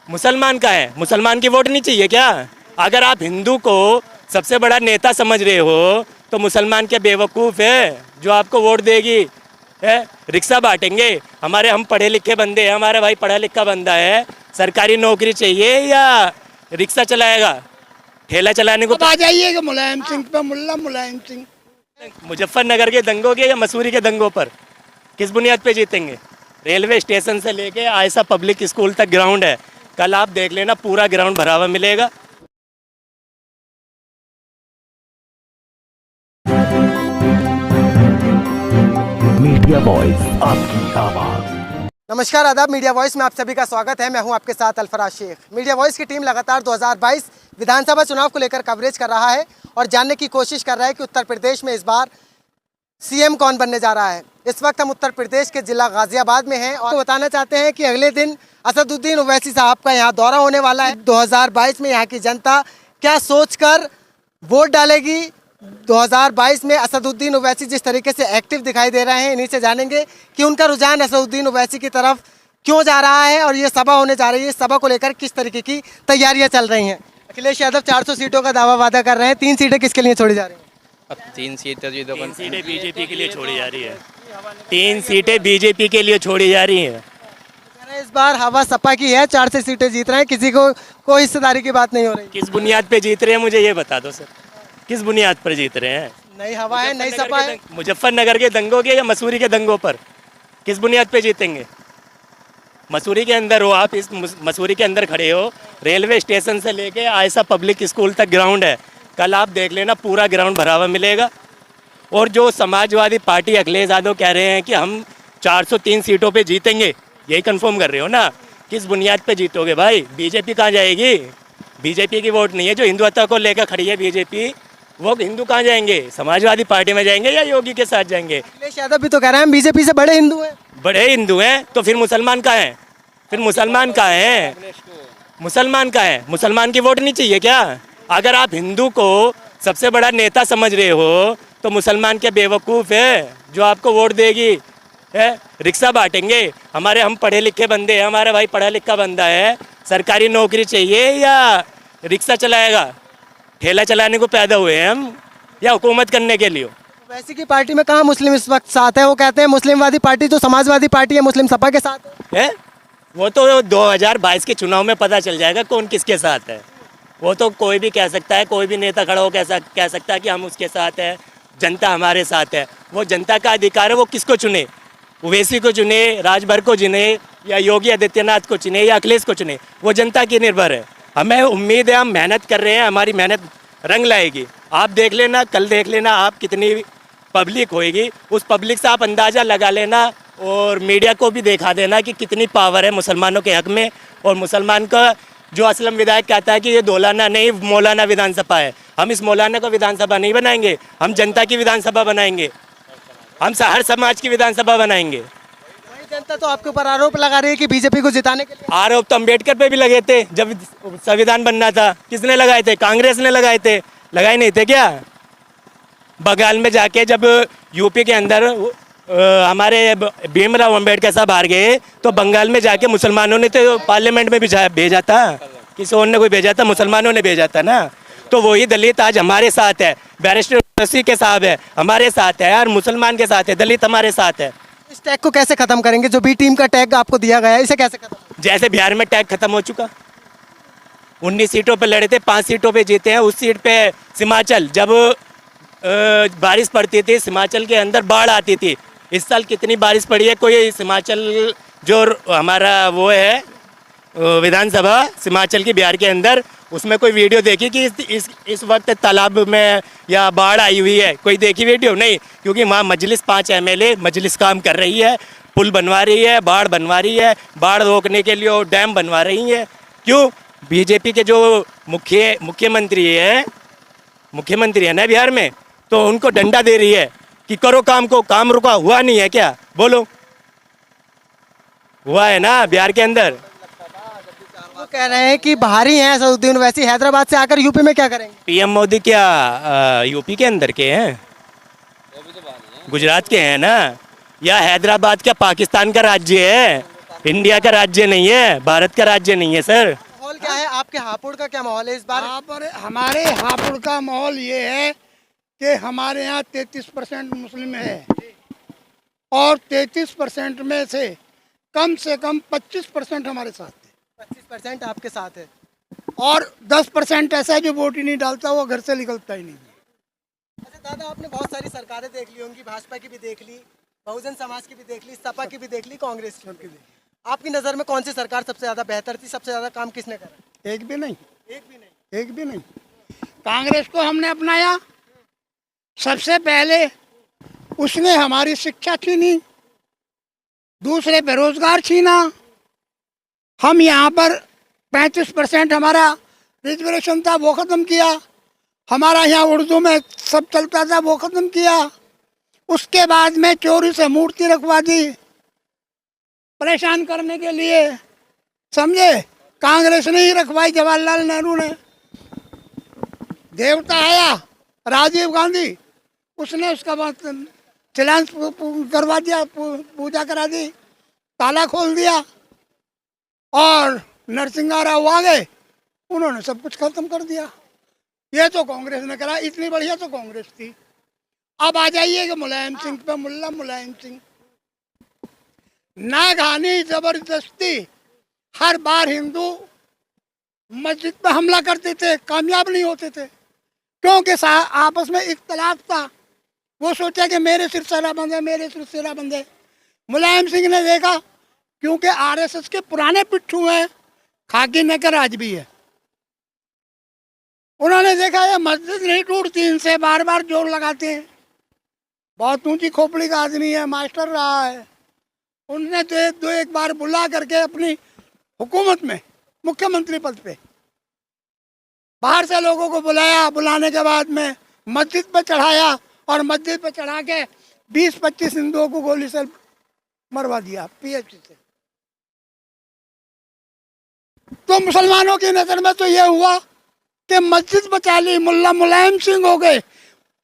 मुसलमान का है, मुसलमान की वोट नहीं चाहिए क्या? अगर आप हिंदू को सबसे बड़ा नेता समझ रहे हो तो मुसलमान क्या बेवकूफ़ है जो आपको वोट देगी? है रिक्शा बांटेंगे? हम पढ़े लिखे बंदे हैं, हमारा भाई पढ़ा लिखा बंदा है, सरकारी नौकरी चाहिए या रिक्शा चलाएगा? ठेला चलाने को अब आ जाइएगा मुलायम सिंह पे, मुल्ला मुलायम सिंह। मुजफ्फरनगर के दंगों के या मसूरी के दंगों पर किस बुनियाद पे जीतेंगे? रेलवे स्टेशन से लेके आयसा पब्लिक स्कूल तक ग्राउंड है, कल आप देख लेना पूरा ग्राउंड भरा हुआ मिलेगा। मीडिया वॉइस आपकी आवाज। नमस्कार, आदाब। मीडिया वॉइस में आप सभी का स्वागत है। मैं हूं आपके साथ अल्फराज शेख। मीडिया वॉइस की टीम लगातार 2022 विधानसभा चुनाव को लेकर कवरेज कर रहा है और जानने की कोशिश कर रहा है कि उत्तर प्रदेश में इस बार सीएम कौन बनने जा रहा है। इस वक्त हम उत्तर प्रदेश के जिला गाजियाबाद में हैं और बताना चाहते हैं कि अगले दिन असदुद्दीन ओवैसी साहब का यहाँ दौरा होने वाला है। 2022 में यहाँ की जनता क्या सोचकर वोट डालेगी? 2022 में असदुद्दीन ओवैसी जिस तरीके से एक्टिव दिखाई दे रहे हैं, इन्हीं से जानेंगे कि उनका रुझान असदुद्दीन ओवैसी की तरफ क्यों जा रहा है और ये सभा होने जा रही है, सभा को लेकर किस तरीके की तैयारियां चल रही हैं। अखिलेश यादव 400 सीटों का दावा वादा कर रहे हैं, 3 सीटें किसके लिए छोड़ी जा रही हैं? अब 3 सीटें बीजेपी के लिए छोड़ी जा रही है। 3 सीटें बीजेपी के लिए छोड़ी जा रही हैं। इस बार हवा सपा की है, 400 सीटें जीत रहे हैं, किसी को कोई हिस्सेदारी की बात नहीं हो रही। किस बुनियाद पे जीत रहे हैं मुझे ये बता दो सर, किस बुनियाद पर जीत रहे हैं? नई हवा है, नई सपा है। मुजफ्फरनगर के दंगों के या मसूरी के दंगों पर किस बुनियाद पे जीतेंगे? मसूरी के अंदर हो आप, इस मसूरी के अंदर खड़े हो, रेलवे स्टेशन से लेके आयसा पब्लिक स्कूल तक ग्राउंड है, कल आप देख लेना पूरा ग्राउंड भरा हुआ मिलेगा। और जो समाजवादी पार्टी अखिलेश यादव कह रहे हैं कि हम 403 सीटों पे जीतेंगे, यही कंफर्म कर रहे हो ना? किस बुनियाद पे जीतोगे भाई? बीजेपी कहाँ जाएगी? बीजेपी की वोट नहीं है। जो हिंदुत्व को लेकर खड़ी है बीजेपी, वो हिंदू कहाँ जाएंगे? समाजवादी पार्टी में जाएंगे या योगी के साथ जाएंगे? अखिलेश यादव भी तो कह रहे हैं बीजेपी से बड़े हिंदू हैं। बड़े हिंदू हैं तो फिर मुसलमान कहाँ हैं? फिर मुसलमान कहाँ हैं? मुसलमान कहाँ हैं? मुसलमान की वोट नहीं चाहिए क्या? अगर आप हिंदू को सबसे बड़ा नेता समझ रहे हो तो मुसलमान क्या बेवकूफ़ है जो आपको वोट देगी? है रिक्शा बांटेंगे? हम पढ़े लिखे बंदे हैं, हमारा भाई पढ़ा लिखा बंदा है, सरकारी नौकरी चाहिए या रिक्शा चलाएगा? ठेला चलाने को पैदा हुए हैं हम या हुकूमत करने के लिए? वैसी की पार्टी में कहाँ मुस्लिम इस वक्त साथ है? वो कहते हैं मुस्लिमवादी पार्टी जो समाजवादी पार्टी है, मुस्लिम सपा के साथ है। वो तो 2022 के चुनाव में पता चल जाएगा कौन किसके साथ है। वो तो कोई भी कह सकता है, कोई भी नेता खड़ा हो कह सकता है कि हम उसके साथ है, जनता हमारे साथ है। वो जनता का अधिकार है, वो किसको चुने? ओवैसी को चुने, राजभर को चुने या योगी आदित्यनाथ को चुने या अखिलेश को चुने, वो जनता की निर्भर है। हमें उम्मीद है, हम मेहनत कर रहे हैं, हमारी मेहनत रंग लाएगी। आप देख लेना, कल देख लेना आप कितनी पब्लिक होएगी, उस पब्लिक से आप अंदाज़ा लगा लेना और मीडिया को भी दिखा देना कि कितनी पावर है मुसलमानों के हक़ में। और मुसलमान का जो असलम विधायक कहता है कि ये दौलाना नहीं मौलाना विधानसभा है, हम इस मौलाना को विधानसभा नहीं बनाएंगे, हम जनता की विधानसभा बनाएंगे, हम हर समाज की विधानसभा बनाएंगे। जनता तो आपके ऊपर आरोप लगा रही है कि बीजेपी को जिताने के लिए। आरोप तो अम्बेडकर पे भी लगे थे जब संविधान बनना था। किसने लगाए थे? कांग्रेस ने लगाए थे, लगाए नहीं थे क्या? बंगाल में जाके जब यूपी के अंदर हमारे भीमराव अम्बेडकर साहब हार गए तो बंगाल में जाके मुसलमानों ने तो पार्लियामेंट में भी भेजा था, किसी और ने कोई भेजा था? मुसलमानों ने भेजा था ना। तो वही दलित आज हमारे साथ है, बैरिस्टर रसी के साहब है हमारे साथ है, यार मुसलमान के साथ है, दलित हमारे साथ है। इस टैग को कैसे खत्म करेंगे? जो बी टीम का टैग आपको दिया गया है, इसे कैसे खत्म? जैसे बिहार में टैग खत्म हो चुका, 19 सीटों पे लड़े थे, 5 सीटों पे जीते हैं। उस सीट पे हिमाचल, जब बारिश पड़ती थी हिमाचल के अंदर बाढ़ आती थी। इस साल कितनी बारिश पड़ी है? कोई हिमाचल जो हमारा वो है विधानसभा हिमाचल की बिहार के अंदर, उसमें कोई वीडियो देखी कि इस वक्त तालाब में या बाढ़ आई हुई है? कोई देखी वीडियो? नहीं, क्योंकि वहाँ मजलिस 5 MLA मजलिस काम कर रही है, पुल बनवा रही है, बाढ़ बनवा रही है, बाढ़ रोकने के लिए डैम बनवा रही है। क्यों? बीजेपी के जो मुख्यमंत्री है ना बिहार में, तो उनको डंडा दे रही है कि करो काम को, काम रुका हुआ नहीं है क्या? बोलो, हुआ है ना बिहार के अंदर। वो कह रहे हैं कि बाहरी हैं असदुद्दीन ओवैसी, हैदराबाद से आकर यूपी में क्या करेंगे? पीएम मोदी क्या यूपी के अंदर के हैं? गुजरात के हैं ना? या हैदराबाद क्या पाकिस्तान का राज्य है? इंडिया का राज्य नहीं है, भारत का राज्य नहीं है सर। माहौल क्या है आपके हापुड़ का, क्या माहौल है इस बार? यहाँ पर हमारे हापुड़ का माहौल ये है कि हमारे यहाँ 33% मुस्लिम है और 33% में से कम 25% हमारे साथ है। 25% आपके साथ है। और 10% ऐसा है जो वोट ही नहीं डालता, वो घर से निकलता ही नहीं। अच्छा दादा, आपने बहुत सारी सरकारें देख ली होंगी, भाजपा की भी देख ली, बहुजन समाज की भी देख ली, सपा की भी देख ली, कांग्रेस की भी देख ली। आपकी नज़र में कौन सी सरकार सबसे ज़्यादा बेहतर थी, सबसे ज़्यादा काम किसने करा? एक भी नहीं, एक भी नहीं। एक भी नहीं। कांग्रेस को हमने अपनाया, सबसे पहले उसने हमारी शिक्षा छीनी, दूसरे बेरोजगार छीना। हम यहाँ पर 35% हमारा रिजर्वेशन था, वो ख़त्म किया। हमारा यहाँ उर्दू में सब चलता था, वो ख़त्म किया। उसके बाद में चोरी से मूर्ति रखवा दी परेशान करने के लिए, समझे। कांग्रेस ने ही रखवाई, जवाहरलाल नेहरू ने। देवता आया राजीव गांधी, उसने उसका चैलेंज करवा दिया, पूजा करा दी, ताला खोल दिया। और नरसिंह राव आ गए, उन्होंने सब कुछ खत्म कर दिया। ये तो कांग्रेस ने करा, इतनी बढ़िया तो कांग्रेस थी। अब आ जाइए कि मुलायम सिंह पे, मुल्ला मुलायम सिंह नागहानी जबरदस्ती हर बार हिंदू मस्जिद पे हमला करते थे, कामयाब नहीं होते थे, क्योंकि आपस में इख्तलाफ था। वो सोचा कि मेरे सिर सेरा बंद है, मेरे सिर सेरा बंद है। मुलायम सिंह ने देखा, क्योंकि आरएसएस के पुराने पिट्ठू हैं, खाकी नेकर आज भी है। उन्होंने देखा ये मस्जिद नहीं टूटती, इनसे बार बार जोर लगाते हैं। बहुत ऊंची खोपड़ी का आदमी है, मास्टर रहा है। उनने तो एक बार बुला करके अपनी हुकूमत में मुख्यमंत्री पद पे बाहर से लोगों को बुलाया। बुलाने के बाद में मस्जिद पे चढ़ाया और मस्जिद पे चढ़ा के 20-25 हिंदुओं को गोली से मरवा दिया, पीएचसी से। तो मुसलमानों की नजर में तो ये हुआ कि मस्जिद बचा ली, मुल्ला मुलायम सिंह हो गए।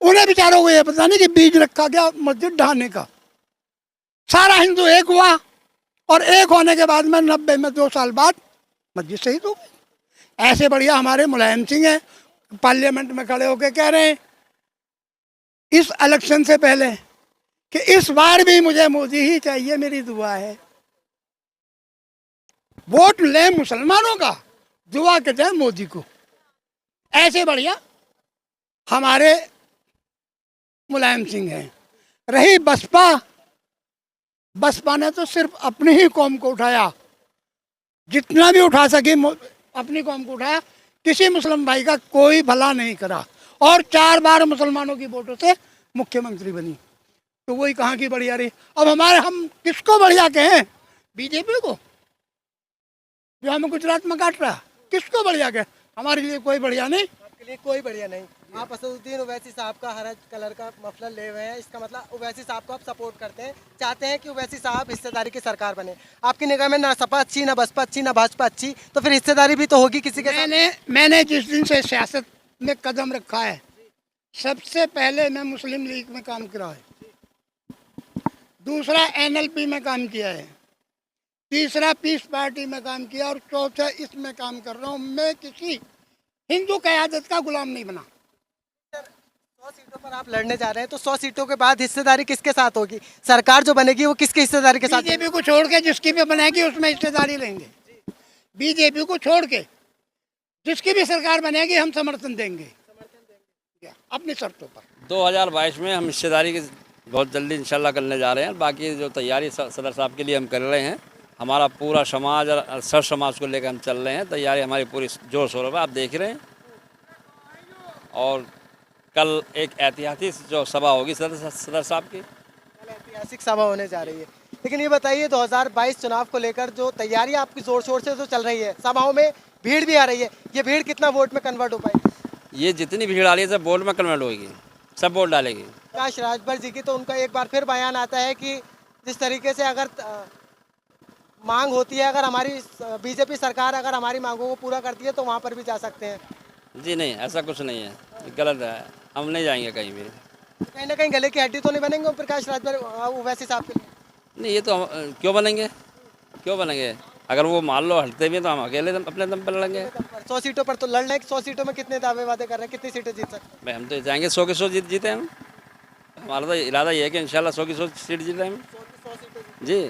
उन्हें बेचारों को ये पता नहीं कि बीज रखा गया मस्जिद ढाने का। सारा हिंदू एक हुआ और एक होने के बाद में 90 में 2 साल बाद मस्जिद शहीद हो गई। ऐसे बढ़िया हमारे मुलायम सिंह है, पार्लियामेंट में खड़े होकर कह रहे हैं इस इलेक्शन से पहले कि इस बार भी मुझे मोदी ही चाहिए, मेरी दुआ है। वोट ले मुसलमानों का, दुआ के जाए मोदी को। ऐसे बढ़िया हमारे मुलायम सिंह हैं। रही बसपा, बसपा ने तो सिर्फ अपनी ही कौम को उठाया, जितना भी उठा सके अपनी कौम को उठाया। किसी मुस्लिम भाई का कोई भला नहीं करा और 4 बार मुसलमानों की वोटों से मुख्यमंत्री बनी। तो वही कहाँ की बढ़िया रही। अब हम किसको बढ़िया कहें? बीजेपी को, जो हमें गुजरात में काट रहा, किसको बढ़िया कहें? हमारे लिए कोई बढ़िया नहीं। आपके लिए कोई बढ़िया नहीं। आप असदुद्दीन ओवैसी साहब का हरा कलर का मफलर ले हुए हैं, इसका मतलब ओवैसी साहब को आप सपोर्ट करते हैं, चाहते हैं कि ओवैसी साहब हिस्सेदारी की सरकार बने। आपकी निगाह में ना सपा अच्छी, ना बसपा अच्छी, ना भाजपा अच्छी, तो फिर हिस्सेदारी भी तो होगी किसी के साथ। मैंने जिस दिन से सियासत में कदम रखा है, सबसे पहले मैं मुस्लिम लीग में काम करा है, दूसरा एनएलपी में काम किया है, तीसरा पीस पार्टी में काम किया और चौथा इसमें काम कर रहा हूँ। मैं किसी हिंदू क़यादत का गुलाम नहीं बना। 100 सीटों पर आप लड़ने जा रहे हैं, तो 100 सीटों के बाद हिस्सेदारी किसके साथ होगी? सरकार जो बनेगी वो किसकी हिस्सेदारी के साथ? बीजेपी को छोड़ के जिसकी भी बनेगी उसमें हिस्सेदारी लेंगे। बीजेपी को छोड़ के जिसकी भी सरकार बनेगी हम समर्थन देंगे अपनी शर्तों पर। 2022 में हम हिस्सेदारी की बहुत जल्दी इंशाल्लाह करने जा रहे हैं। बाकी जो तैयारी सदर साहब के लिए हम कर रहे हैं, हमारा पूरा समाज और सर समाज को लेकर हम चल रहे हैं। तैयारी हमारी पूरी जोर शोर में आप देख रहे हैं। और कल एक ऐतिहासिक जो सभा होगी सदर साहब की, ऐतिहासिक सभा होने जा रही है। लेकिन ये बताइए 2022 चुनाव को लेकर जो तैयारी आपकी जोर शोर से जो चल रही है, सभाओं में भीड़ भी आ रही है, ये भीड़ कितना वोट में कन्वर्ट हो पाएगी? ये जितनी भीड़ आ रही है सब वोट में कन्वर्ट होगी, सब वोट डालेगी। प्रकाश राजभर जी की तो उनका एक बार फिर बयान आता है कि जिस तरीके से अगर मांग होती है, अगर हमारी बीजेपी सरकार अगर हमारी मांगों को पूरा करती है तो वहाँ पर भी जा सकते हैं। जी नहीं, ऐसा कुछ नहीं है, गलत है, हम नहीं जाएंगे कहीं भी। कहीं ना कहीं गले की हड्डी तो नहीं बनेंगे प्रकाश राजभर ओवैसी साहब के लिए? नहीं, ये तो क्यों बनेंगे? क्यों बनेंगे? अगर वो मान लो हटते भी हैं तो हम अकेले अपने दम पर लड़ेंगे। 100 सीटों पर तो लड़ रहे हैं, 100 सीटों में कितने दावे वादे कर रहे हैं, कितनी सीटें जीत सकते हैं? भाई हम तो जाएंगे 100 की 100 जीते हम। हमारा तो इरादा ये है कि इंशाल्लाह 100 की 100 सीट जीते हम। 100 की 100 सीटें जी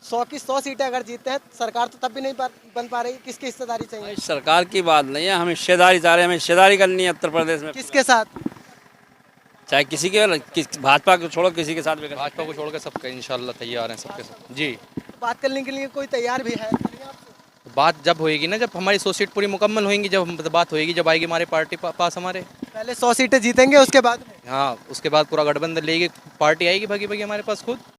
100 की 100 सीटें अगर जीतते हैं, सरकार तो तब भी नहीं बन पा रही, किसकी हिस्सेदारी चाहिए? भाई सरकार की बात नहीं है, हम हिस्सेदारी चाह रहे हैं, हमें हिस्सेदारी करनी है उत्तर प्रदेश में। किसके साथ? चाहे किसी के भाजपा को छोड़ो किसी के साथ भी कर भाजपा को छोड़ के सबके इंशाल्लाह तैयार हैं सबके साथ जी। बात करने के लिए कोई तैयार भी है कि नहीं आपसे? बात जब होएगी ना, जब हमारी 100 सीट पूरी मुकम्मल होएंगी, जब बात होएगी, जब आएगी हमारे पार्टी पास हमारे। पहले 100 सीटें जीतेंगे, उसके बाद में हाँ, उसके बाद पूरा गठबंधन लेगी, पार्टी आएगी भागी भागी हमारे पास खुद।